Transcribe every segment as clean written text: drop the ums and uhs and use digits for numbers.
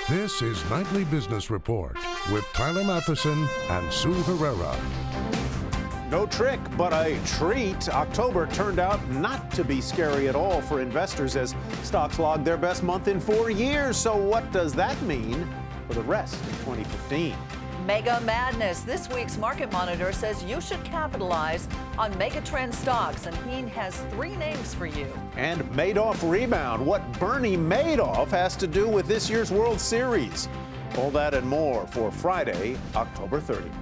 This is Nightly Business Report with Tyler Matheson and Sue Herrera. No trick, but a treat. October turned out not to be scary at all for investors as stocks logged their best month in 4 years. So what does that mean for the rest of 2015? Mega madness. This week's Market Monitor says you should capitalize on megatrend stocks, and he has 3 names for you. And Madoff rebound. What Bernie Madoff has to do with this year's World Series. All that and more for Friday, October 30th.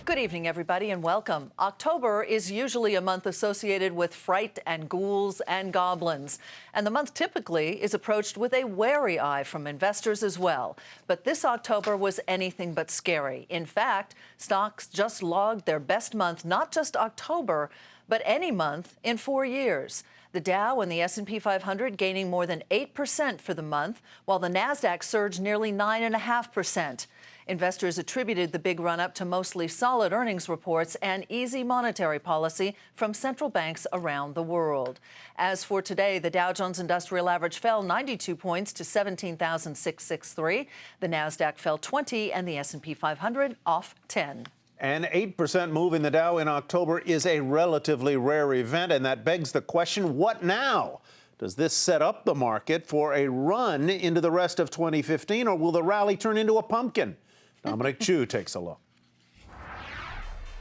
Good evening, everybody, and welcome. October is usually a month associated with fright and ghouls and goblins. And the month typically is approached with a wary eye from investors as well. But this October was anything but scary. In fact, stocks just logged their best month, not just October, but any month in 4 years. The Dow and the S&P 500 gaining more than 8% for the month, while the Nasdaq surged nearly 9.5%. Investors attributed the big run-up to mostly solid earnings reports and easy monetary policy from central banks around the world. As for today, the Dow Jones Industrial Average fell 92 points to 17,663. The Nasdaq fell 20 and the S&P 500 off 10. An 8% move in the Dow in October is a relatively rare event, and that begs the question, what now? Does this set up the market for a run into the rest of 2015, or will the rally turn into a pumpkin? Dominic Chu takes a look.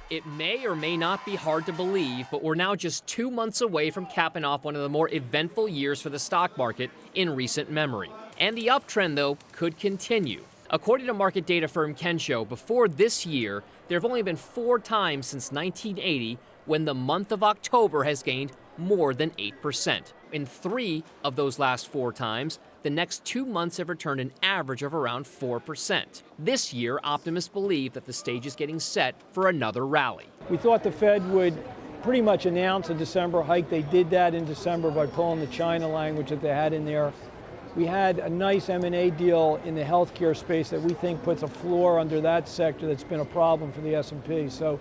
It may or may not be hard to believe, but we're now just 2 months away from capping off one of the more eventful years for the stock market in recent memory. And the uptrend, though, could continue. According to market data firm Kensho, before this year, there have only been 4 times since 1980 when the month of October has gained more than 8%. In 3 of those last 4 times, the next 2 months have returned an average of around 4%. This year, optimists believe that the stage is getting set for another rally. We thought the Fed would pretty much announce a December hike. They did that in December by pulling the China language that they had in there. We had a nice M&A deal in the healthcare space that we think puts a floor under that sector that's been a problem for the S&P. So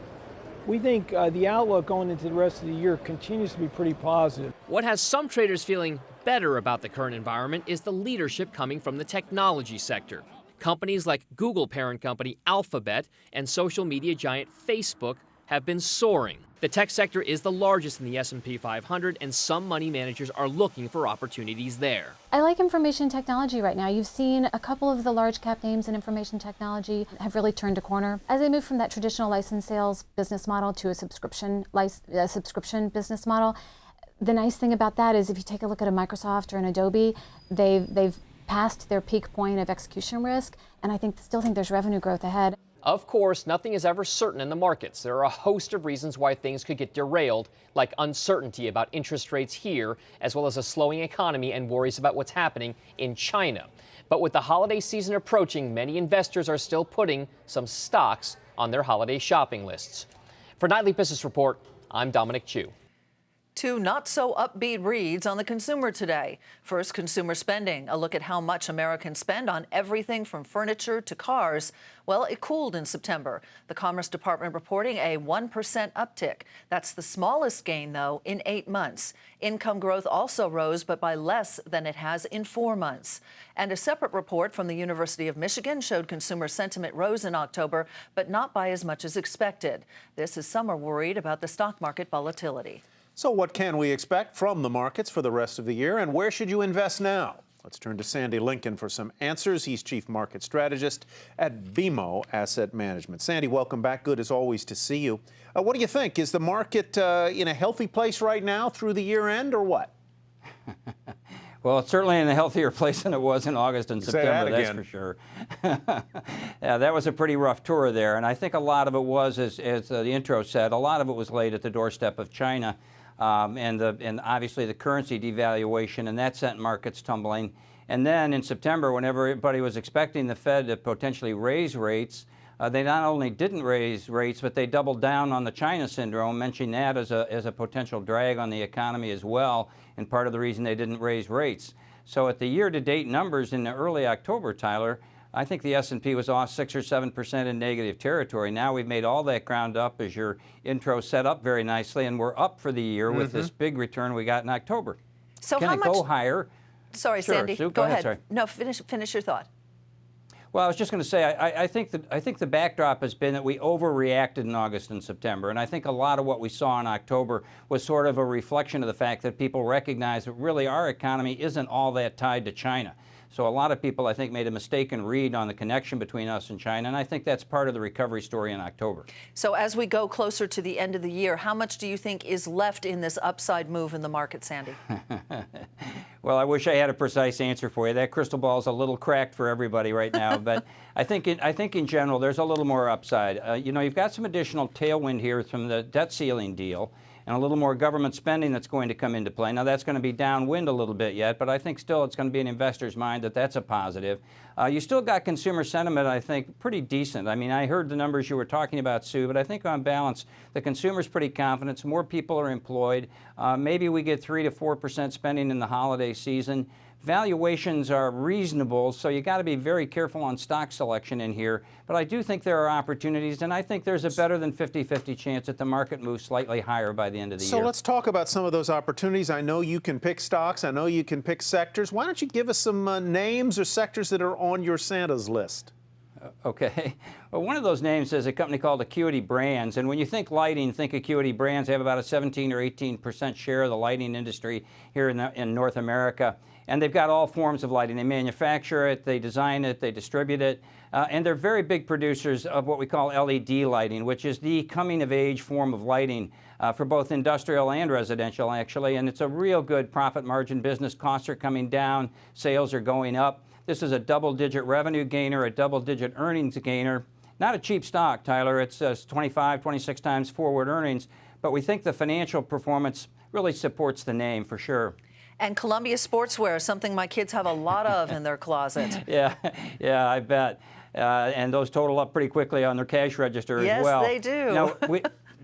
we think the outlook going into the rest of the year continues to be pretty positive. What has some traders feeling better about the current environment is the leadership coming from the technology sector. Companies like Google parent company Alphabet and social media giant Facebook have been soaring. The tech sector is the largest in the S&P 500, and some money managers are looking for opportunities there. I like information technology right now. You've seen a couple of the large cap names in information technology have really turned a corner. As they move from that traditional license sales business model to a subscription business model, the nice thing about that is if you take a look at a Microsoft or an Adobe, they've passed their peak point of execution risk, and I still think there's revenue growth ahead. Of course, nothing is ever certain in the markets. There are a host of reasons why things could get derailed, like uncertainty about interest rates here, as well as a slowing economy and worries about what's happening in China. But with the holiday season approaching, many investors are still putting some stocks on their holiday shopping lists. For Nightly Business Report, I'm Dominic Chu. 2 not-so-upbeat reads on the consumer today. First, consumer spending. A look at how much Americans spend on everything from furniture to cars. Well, it cooled in September. The Commerce Department reporting a 1% uptick. That's the smallest gain, though, in 8 months. Income growth also rose, but by less than it has in 4 months. And a separate report from the University of Michigan showed consumer sentiment rose in October, but not by as much as expected. This as some are worried about the stock market volatility. So what can we expect from the markets for the rest of the year, and where should you invest now? Let's turn to Sandy Lincoln for some answers. He's Chief Market Strategist at BMO Asset Management. Sandy, welcome back. Good as always to see you. What do you think? Is the market in a healthy place right now through the year end, or what? Well, it's certainly in a healthier place than it was in August and September, that's for sure. Yeah, that was a pretty rough tour there, and I think a lot of it was, as the intro said, a lot of it was laid at the doorstep of China. And obviously the currency devaluation, and that sent markets tumbling. And then in September, when everybody was expecting the Fed to potentially raise rates, they not only didn't raise rates, but they doubled down on the China syndrome, mentioning that as a potential drag on the economy as well, and part of the reason they didn't raise rates. So at the year-to-date numbers in the early October, Tyler, I think the S&P was off 6 or 7% in negative territory. Now we've made all that ground up, as your intro set up very nicely, and we're up for the year with this big return we got in October. So Can how it much go higher? Sorry, Sure, Sandy. Sue, Go ahead. sorry. No, finish your thought. Well, I was just going to say, I think the backdrop has been that we overreacted in August and September, and I think a lot of what we saw in October was sort of a reflection of the fact that people recognize that really our economy isn't all that tied to China. So a lot of people, I think, made a mistaken read on the connection between us and China, and I think that's part of the recovery story in October. So as we go closer to the end of the year, how much do you think is left in this upside move in the market, Sandy? Well, I wish I had a precise answer for you. That crystal ball is a little cracked for everybody right now, but I think in general there's a little more upside. You know, you've got some additional tailwind here from the debt ceiling deal, and a little more government spending that's going to come into play. Now, that's going to be downwind a little bit yet, but I think still it's going to be in investors' mind that that's a positive. You still got consumer sentiment, I think, pretty decent. I mean, I heard the numbers you were talking about, Sue, but I think on balance, the consumer's pretty confident. More people are employed. Maybe we get 3 to 4% spending in the holiday season. Valuations are reasonable, so you got to be very careful on stock selection in here. But I do think there are opportunities, and I think there's a better than 50-50 chance that the market moves slightly higher by the end of the year. So let's talk about some of those opportunities. I know you can pick stocks. I know you can pick sectors. Why don't you give us some names or sectors that are on your Santa's list? Okay. Well, one of those names is a company called Acuity Brands. And when you think lighting, think Acuity Brands. They have about a 17 or 18% share of the lighting industry here in North America. And they've got all forms of lighting. They manufacture it, they design it, they distribute it. And they're very big producers of what we call LED lighting, which is the coming-of-age form of lighting for both industrial and residential, actually. And it's a real good profit margin business. Costs are coming down. Sales are going up. This is a double-digit revenue gainer, a double-digit earnings gainer. Not a cheap stock, Tyler. It's 25, 26 times forward earnings. But we think the financial performance really supports the name for sure. And Columbia Sportswear, something my kids have a lot of in their closet. Yeah, I bet. And those total up pretty quickly on their cash register as well. Yes, they do. Now,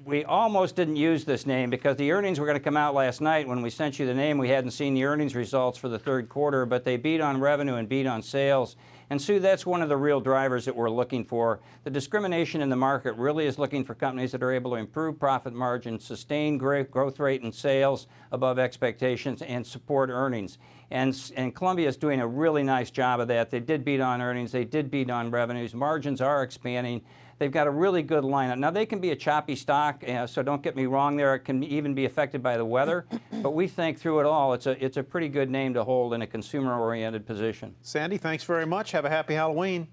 we almost didn't use this name because the earnings were going to come out last night. When we sent you the name, we hadn't seen the earnings results for the third quarter, but they beat on revenue and beat on sales. And Sue, that's one of the real drivers that we're looking for. The discrimination in the market really is looking for companies that are able to improve profit margins, sustain growth rate in sales above expectations, and support earnings. And Columbia is doing a really nice job of that. They did beat on earnings. They did beat on revenues. Margins are expanding. They've got a really good lineup. Now, they can be a choppy stock, so don't get me wrong there. It can even be affected by the weather. But we think through it all, it's a pretty good name to hold in a consumer-oriented position. Sandy, thanks very much. Have a happy Halloween.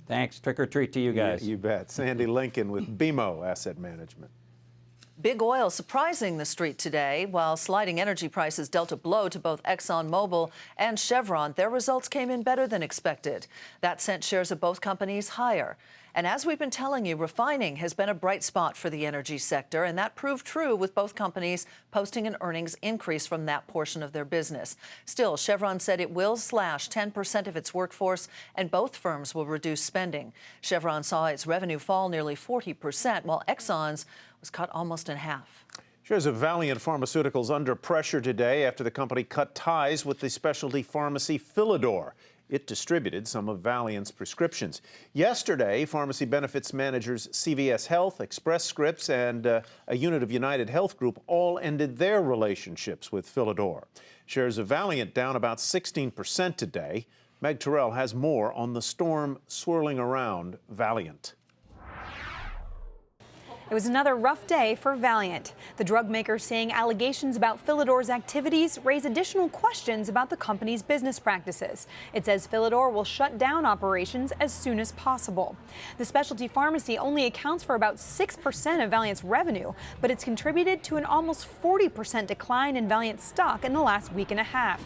Thanks. Trick or treat to you guys. Yeah, you bet. Sandy Lincoln with BMO Asset Management. Big oil surprising the street today. While sliding energy prices dealt a blow to both ExxonMobil and Chevron, their results came in better than expected. That sent shares of both companies higher. And as we've been telling you, refining has been a bright spot for the energy sector, and that proved true with both companies posting an earnings increase from that portion of their business. Still, Chevron said it will slash 10% of its workforce, and both firms will reduce spending. Chevron saw its revenue fall nearly 40%, while Exxon's was cut almost in half. Shares of Valeant Pharmaceuticals under pressure today after the company cut ties with the specialty pharmacy Philidor. It distributed some of Valeant's prescriptions. Yesterday, pharmacy benefits managers CVS Health, Express Scripts, and a unit of United Health Group all ended their relationships with Philidor. Shares of Valeant down about 16% today. Meg Terrell has more on the storm swirling around Valeant. It was another rough day for Valeant. The drug maker saying allegations about Philidor's activities raise additional questions about the company's business practices. It says Philidor will shut down operations as soon as possible. The specialty pharmacy only accounts for about 6% of Valeant's revenue, but it's contributed to an almost 40% decline in Valeant stock in the last week and a half.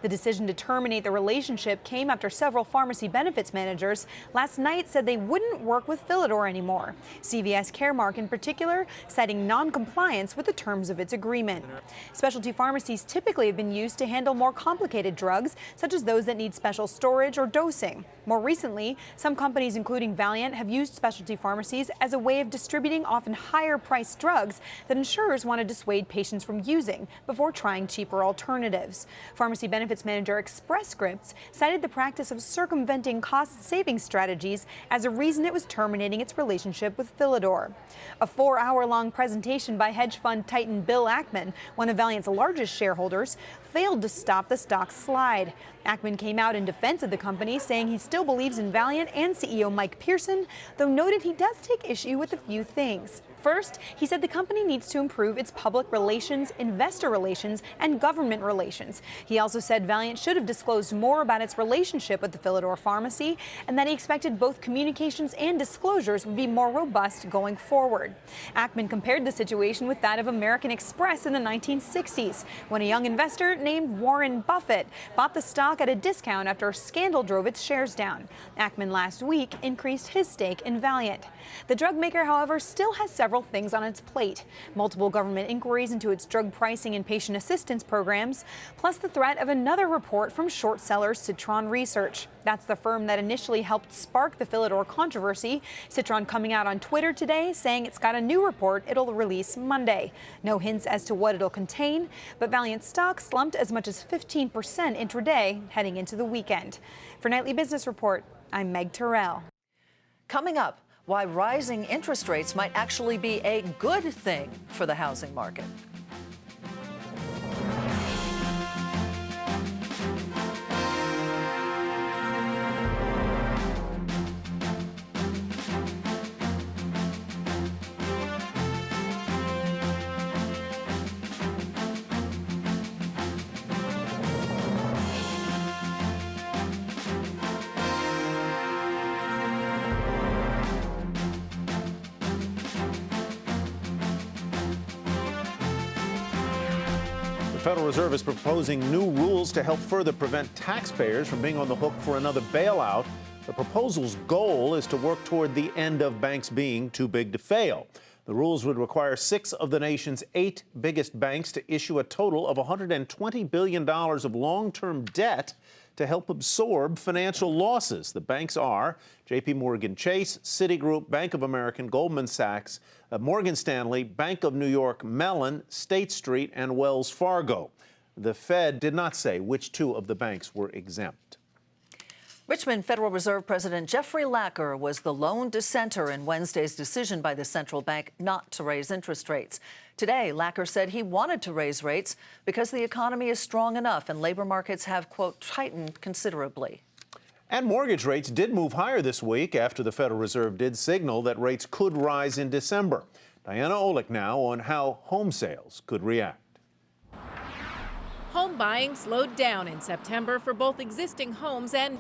The decision to terminate the relationship came after several pharmacy benefits managers last night said they wouldn't work with Philidor anymore. CVS Caremark in particular, citing non-compliance with the terms of its agreement. Specialty pharmacies typically have been used to handle more complicated drugs, such as those that need special storage or dosing. More recently, some companies, including Valeant, have used specialty pharmacies as a way of distributing often higher-priced drugs that insurers want to dissuade patients from using before trying cheaper alternatives. Pharmacy benefits benefits manager Express Scripts cited the practice of circumventing cost-saving strategies as a reason it was terminating its relationship with Philidor. A 4-hour-long presentation by hedge fund titan Bill Ackman, one of Valeant's largest shareholders, failed to stop the stock's slide. Ackman came out in defense of the company, saying he still believes in Valeant and CEO Mike Pearson, though noted he does take issue with a few things. First, he said the company needs to improve its public relations, investor relations, and government relations. He also said Valeant should have disclosed more about its relationship with the Philidor pharmacy, and that he expected both communications and disclosures would be more robust going forward. Ackman compared the situation with that of American Express in the 1960s, when a young investor named Warren Buffett bought the stock at a discount after a scandal drove its shares down. Ackman last week increased his stake in Valeant. The drug maker, however, still has several things on its plate. Multiple government inquiries into its drug pricing and patient assistance programs, plus the threat of another report from short seller Citron Research. That's the firm that initially helped spark the Philidor controversy. Citron coming out on Twitter today saying it's got a new report it'll release Monday. No hints as to what it'll contain, but Valeant stock slumped as much as 15% intraday heading into the weekend. For Nightly Business Report, I'm Meg Terrell. Coming up, why rising interest rates might actually be a good thing for the housing market. The Federal Reserve is proposing new rules to help further prevent taxpayers from being on the hook for another bailout. The proposal's goal is to work toward the end of banks being too big to fail. The rules would require 6 of the nation's 8 biggest banks to issue a total of $120 billion of long-term debt to help absorb financial losses. The banks are J.P. Morgan Chase, Citigroup, Bank of America, Goldman Sachs, Morgan Stanley, Bank of New York, Mellon, State Street, and Wells Fargo. The Fed did not say which 2 of the banks were exempt. Richmond Federal Reserve President Jeffrey Lacker was the lone dissenter in Wednesday's decision by the central bank not to raise interest rates. Today, Lacker said he wanted to raise rates because the economy is strong enough and labor markets have, quote, tightened considerably. And mortgage rates did move higher this week after the Federal Reserve did signal that rates could rise in December. Diana Olick now on how home sales could react. Home buying slowed down in September for both existing homes and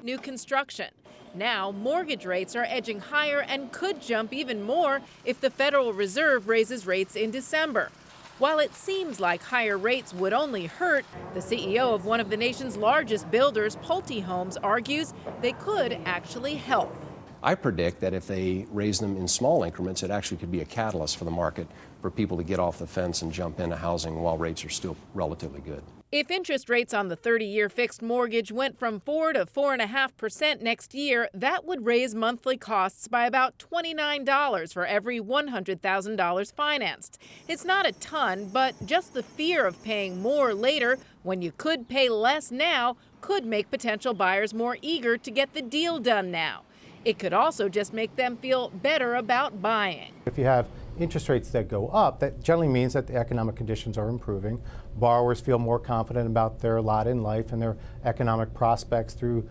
new construction. Now, mortgage rates are edging higher and could jump even more if the Federal Reserve raises rates in December. While it seems like higher rates would only hurt, the CEO of one of the nation's largest builders, Pulte Homes, argues they could actually help. I predict that if they raise them in small increments, it actually could be a catalyst for the market for people to get off the fence and jump into housing while rates are still relatively good. If interest rates on the 30-year fixed mortgage went from 4 to 4.5% next year, that would raise monthly costs by about $29 for every $100,000 financed. It's not a ton, but just the fear of paying more later when you could pay less now could make potential buyers more eager to get the deal done now. It could also just make them feel better about buying. If you have interest rates that go up, that generally means that the economic conditions are improving. Borrowers feel more confident about their lot in life and their economic prospects through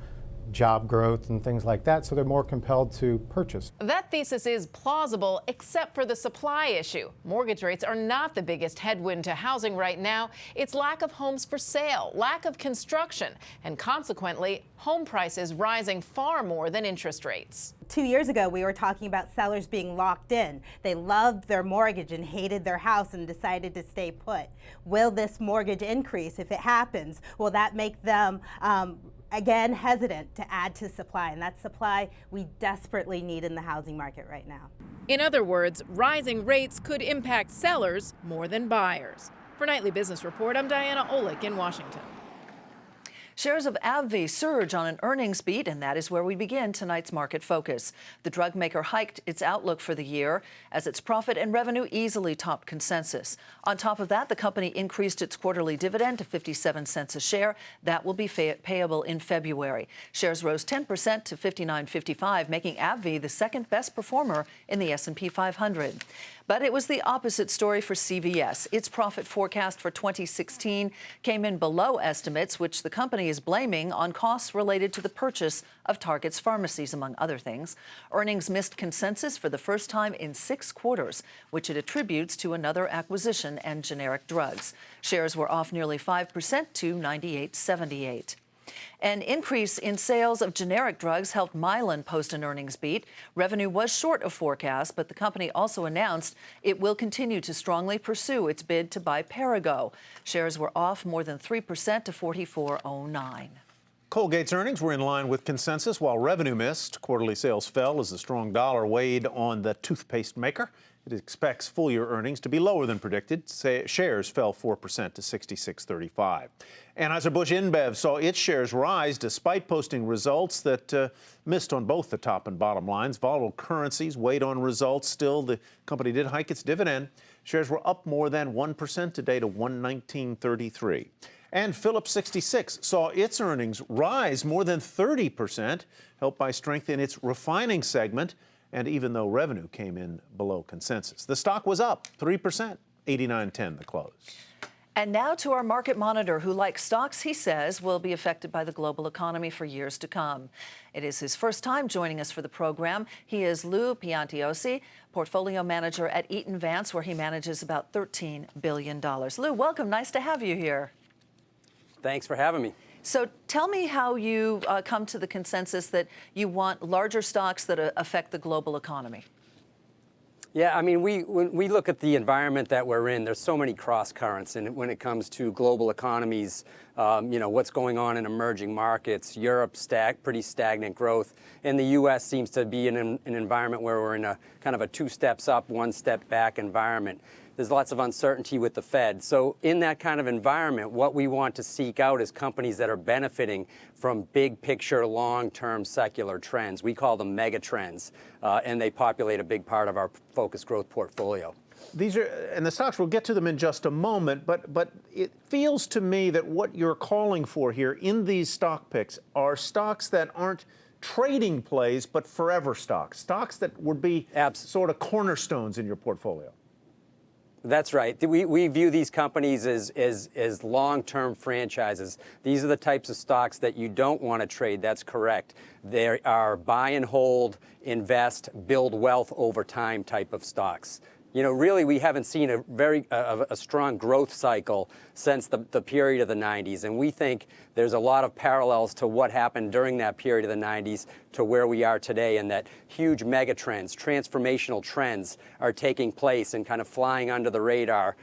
job growth and things like that, so they're more compelled to purchase. That thesis is plausible, except for the supply issue. Mortgage rates are not the biggest headwind to housing right now. It's lack of homes for sale, lack of construction, and consequently, home prices rising far more than interest rates. 2 years ago, we were talking about sellers being locked in. They loved their mortgage and hated their house and decided to stay put. Will this mortgage increase if it happens? Will that make them again hesitant to add to supply? And that supply we desperately need in the housing market right now. In other words, rising rates could impact sellers more than buyers. For Nightly Business Report, I'm Diana Olick in Washington. Shares of AbbVie surge on an earnings beat, and that is where we begin tonight's market focus. The drug maker hiked its outlook for the year as its profit and revenue easily topped consensus. On top of that, the company increased its quarterly dividend to 57 cents a share. That will be payable in February. Shares rose 10% to $59.55, making AbbVie the second best performer in the S&P 500. But it was the opposite story for CVS. Its profit forecast for 2016 came in below estimates, which the company is blaming on costs related to the purchase of Target's pharmacies, among other things. Earnings missed consensus for the first time in 6 quarters, which it attributes to another acquisition and generic drugs. Shares were off nearly 5% to $98.78. An increase in sales of generic drugs helped Mylan post an earnings beat. Revenue was short of forecast, but the company also announced it will continue to strongly pursue its bid to buy Perrigo. Shares were off more than 3% to $44.09. Colgate's earnings were in line with consensus while revenue missed. Quarterly sales fell as the strong dollar weighed on the toothpaste maker. It expects full-year earnings to be lower than predicted. Shares fell 4% to $66.35. Anheuser-Busch InBev saw its shares rise despite posting results that missed on both the top and bottom lines. Volatile currencies weighed on results. Still, the company did hike its dividend. Shares were up more than 1% today to $119.33. And Phillips 66 saw its earnings rise more than 30%, helped by strength in its refining segment. And even though revenue came in below consensus, the stock was up 3%, 89.10 the close. And now to our market monitor, who, like stocks, he says, will be affected by the global economy for years to come. It is his first time joining us for the program. He is Lou Piantiosi, portfolio manager at Eaton Vance, where he manages about $13 billion. Lou, welcome. Nice to have you here. Thanks for having me. So tell me how you come to the consensus that you want larger stocks that affect the global economy. Yeah, I mean, when we look at the environment that we're in, there's so many cross currents, and when it comes to global economies, what's going on in emerging markets, Europe pretty stagnant growth, and the U.S. seems to be in an environment where we're in a kind of a 2 steps up, 1 step back environment. There's lots of uncertainty with the Fed. So in that kind of environment, what we want to seek out is companies that are benefiting from big picture, long-term secular trends. We call them mega trends, and they populate a big part of our focused growth portfolio. These are, and the stocks, we'll get to them in just a moment, but it feels to me that what you're calling for here in these stock picks are stocks that aren't trading plays, but forever stocks, stocks that would be sort of cornerstones in your portfolio. That's right. We view these companies as long-term franchises. These are the types of stocks that you don't want to trade. That's correct. They are buy and hold, invest, build wealth over time type of stocks. You know, really, we haven't seen a strong growth cycle since the period of the 90s, and we think there's a lot of parallels to what happened during that period of the 90s to where we are today, and that huge mega trends, transformational trends are taking place and kind of flying under the radar,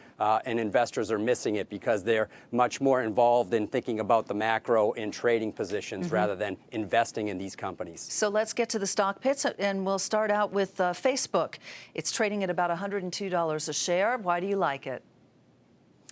and investors are missing it because they're much more involved in thinking about the macro in trading positions rather than investing in these companies. So let's get to the stock picks, and we'll start out with Facebook. It's trading at about $102 a share. Why do you like it?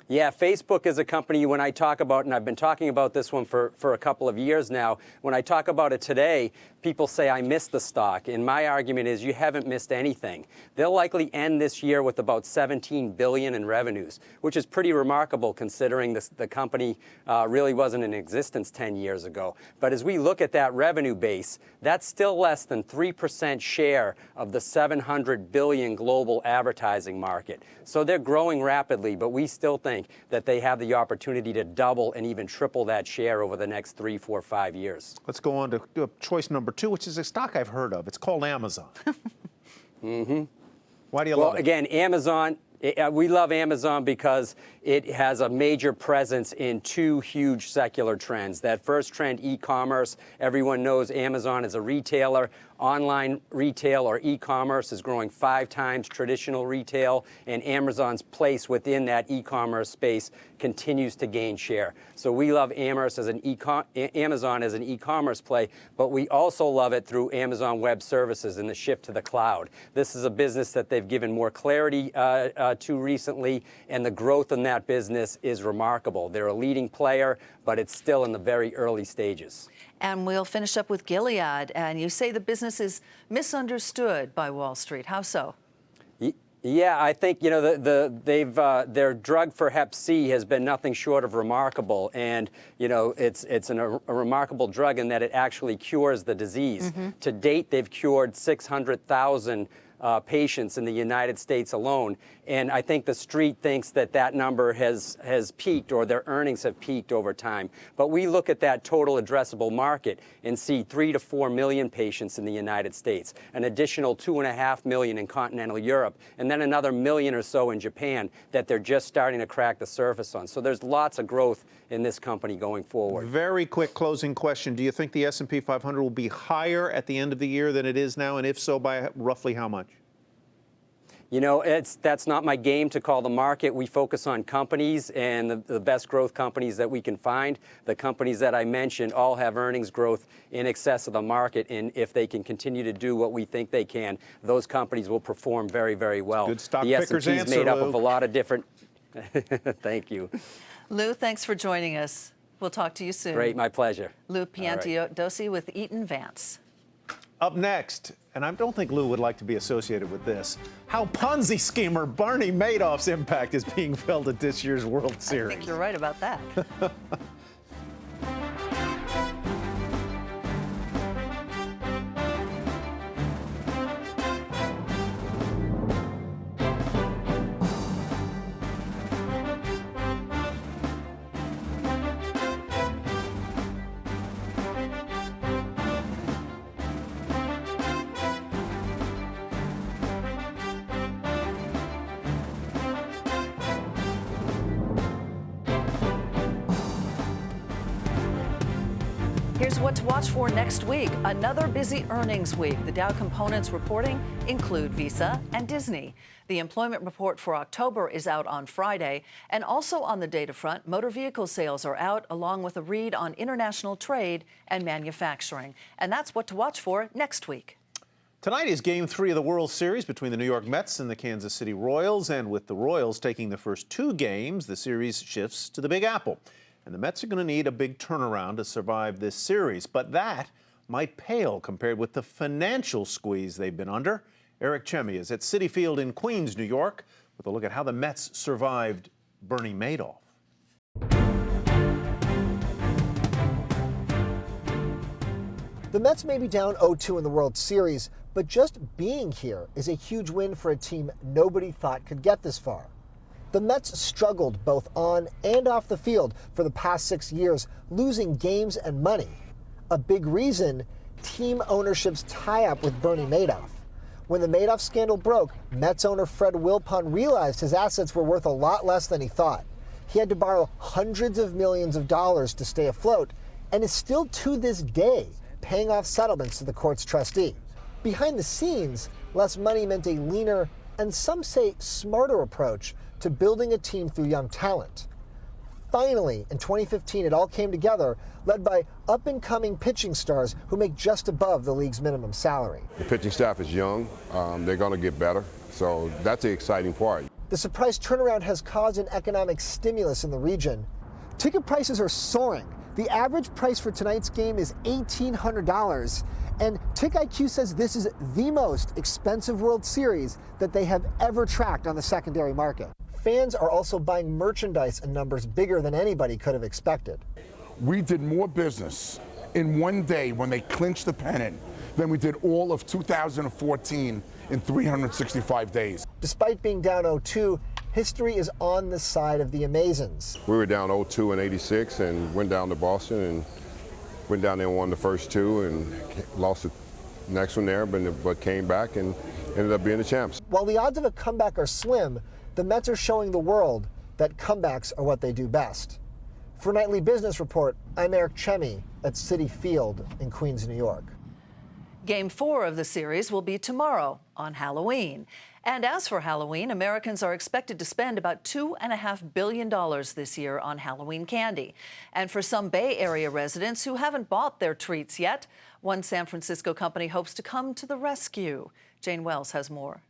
Yeah, Facebook is a company when I talk about, and I've been talking about this one for a couple of years now, when I talk about it today, people say I missed the stock. And my argument is you haven't missed anything. They'll likely end this year with about $17 billion in revenues, which is pretty remarkable considering the company really wasn't in existence 10 years ago. But as we look at that revenue base, that's still less than 3% share of the $700 billion global advertising market. So they're growing rapidly, but we still think that they have the opportunity to double and even triple that share over the next 3, 4, 5 years. Let's go on to choice number 2, which is a stock I've heard of. It's called Amazon. Why do you love it? Again, Amazon. We love Amazon because it has a major presence in 2 huge secular trends. That first trend, e-commerce. Everyone knows Amazon is a retailer. Online retail or e-commerce is growing 5 times traditional retail, and Amazon's place within that e-commerce space continues to gain share. So we love Amazon as an e-commerce play, but we also love it through Amazon Web Services and the shift to the cloud. This is a business that they've given more clarity to recently, and the growth in that business is remarkable. They're a leading player, but it's still in the very early stages. And we'll finish up with Gilead. And you say the business is misunderstood by Wall Street. How so? Yeah, I think, their drug for Hep C has been nothing short of remarkable. And, it's a remarkable drug in that it actually cures the disease. Mm-hmm. To date, they've cured 600,000 patients in the United States alone. And I think the street thinks that number has peaked, or their earnings have peaked over time. But we look at that total addressable market and see 3 to 4 million patients in the United States, an additional 2.5 million in continental Europe, and then another million or so in Japan that they're just starting to crack the surface on. So there's lots of growth in this company going forward. Very quick closing question. Do you think the S&P 500 will be higher at the end of the year than it is now? And if so, by roughly how much? That's not my game to call the market. We focus on companies and the best growth companies that we can find. The companies that I mentioned all have earnings growth in excess of the market, and if they can continue to do what we think they can, those companies will perform very, very well. Good stock the picker's S&P is answer, made up Lou. of a lot of different. Thank you. Lou, thanks for joining us. We'll talk to you soon. Great, my pleasure. Lou Piantedosi with Eaton Vance. Up next, and I don't think Lou would like to be associated with this, how Ponzi schemer Bernie Madoff's impact is being felt at this year's World Series. I think you're right about that. Here's what to watch for next week. Another busy earnings week. The Dow components reporting include Visa and Disney. The employment report for October is out on Friday. And also on the data front, motor vehicle sales are out, along with a read on international trade and manufacturing. And that's what to watch for next week. Tonight is Game 3 of the World Series between the New York Mets and the Kansas City Royals. And with the Royals taking the first 2 games, the series shifts to the Big Apple. And the Mets are going to need a big turnaround to survive this series. But that might pale compared with the financial squeeze they've been under. Eric Chemi is at Citi Field in Queens, New York, with a look at how the Mets survived Bernie Madoff. The Mets may be down 0-2 in the World Series, but just being here is a huge win for a team nobody thought could get this far. The Mets struggled both on and off the field for the past 6 years, losing games and money. A big reason, team ownership's tie-up with Bernie Madoff. When the Madoff scandal broke, Mets owner Fred Wilpon realized his assets were worth a lot less than he thought. He had to borrow hundreds of millions of dollars to stay afloat, and is still to this day paying off settlements to the court's trustee. Behind the scenes, less money meant a leaner, and some say smarter approach to building a team through young talent. Finally, in 2015, it all came together, led by up-and-coming pitching stars who make just above the league's minimum salary. The pitching staff is young. They're going to get better, so that's the exciting part. The surprise turnaround has caused an economic stimulus in the region. Ticket prices are soaring. The average price for tonight's game is $1,800, and TickIQ says this is the most expensive World Series that they have ever tracked on the secondary market. Fans are also buying merchandise in numbers bigger than anybody could have expected. We did more business in one day when they clinched the pennant than we did all of 2014 in 365 days. Despite being down 0-2, history is on the side of the Amazons. We were down 0-2 in '86 and went down to Boston and went down there and won the first 2 and lost the next one there, but came back and ended up being the champs. While the odds of a comeback are slim, the Mets are showing the world that comebacks are what they do best. For Nightly Business Report, I'm Eric Chemi at Citi Field in Queens, New York. Game 4 of the series will be tomorrow on Halloween. And as for Halloween, Americans are expected to spend about $2.5 billion this year on Halloween candy. And for some Bay Area residents who haven't bought their treats yet, one San Francisco company hopes to come to the rescue. Jane Wells has more.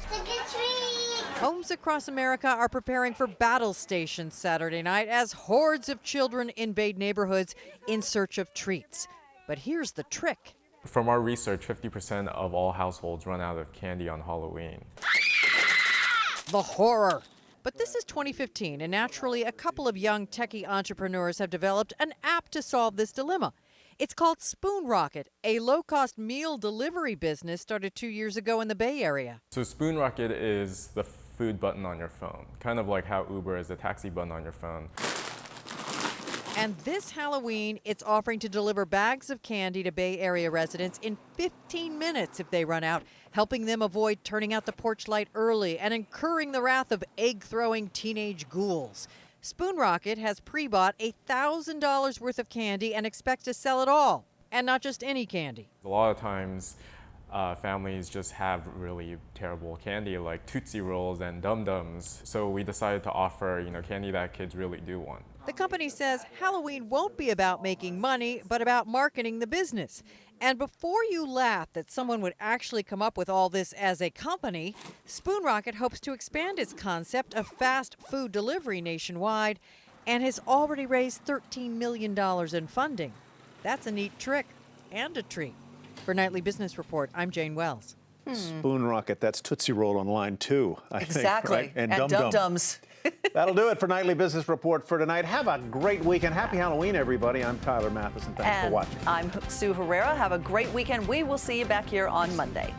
Trick or treat! Homes across America are preparing for battle stations Saturday night as hordes of children invade neighborhoods in search of treats. But here's the trick. From our research, 50% of all households run out of candy on Halloween. The horror. But this is 2015, and naturally, a couple of young techie entrepreneurs have developed an app to solve this dilemma. It's called Spoon Rocket, a low-cost meal delivery business started 2 years ago in the Bay Area. So Spoon Rocket is the food button on your phone, kind of like how Uber is the taxi button on your phone. And this Halloween, it's offering to deliver bags of candy to Bay Area residents in 15 minutes if they run out, helping them avoid turning out the porch light early and incurring the wrath of egg-throwing teenage ghouls. Spoon Rocket has pre-bought $1,000 worth of candy and expects to sell it all, and not just any candy. A lot of times, families just have really terrible candy like Tootsie Rolls and Dum Dums. So we decided to offer, candy that kids really do want. The company says Halloween won't be about making money, but about marketing the business. And before you laugh that someone would actually come up with all this as a company, Spoon Rocket hopes to expand its concept of fast food delivery nationwide and has already raised $13 million in funding. That's a neat trick and a treat. For Nightly Business Report, I'm Jane Wells. Spoon Rocket, that's Tootsie Roll on line 2, I think. Exactly. Right? And Dum-Dums. That'll do it for Nightly Business Report for tonight. Have a great weekend. Happy Halloween, everybody. I'm Tyler Mathisen. Thanks for watching. I'm Sue Herrera. Have a great weekend. We will see you back here on Monday.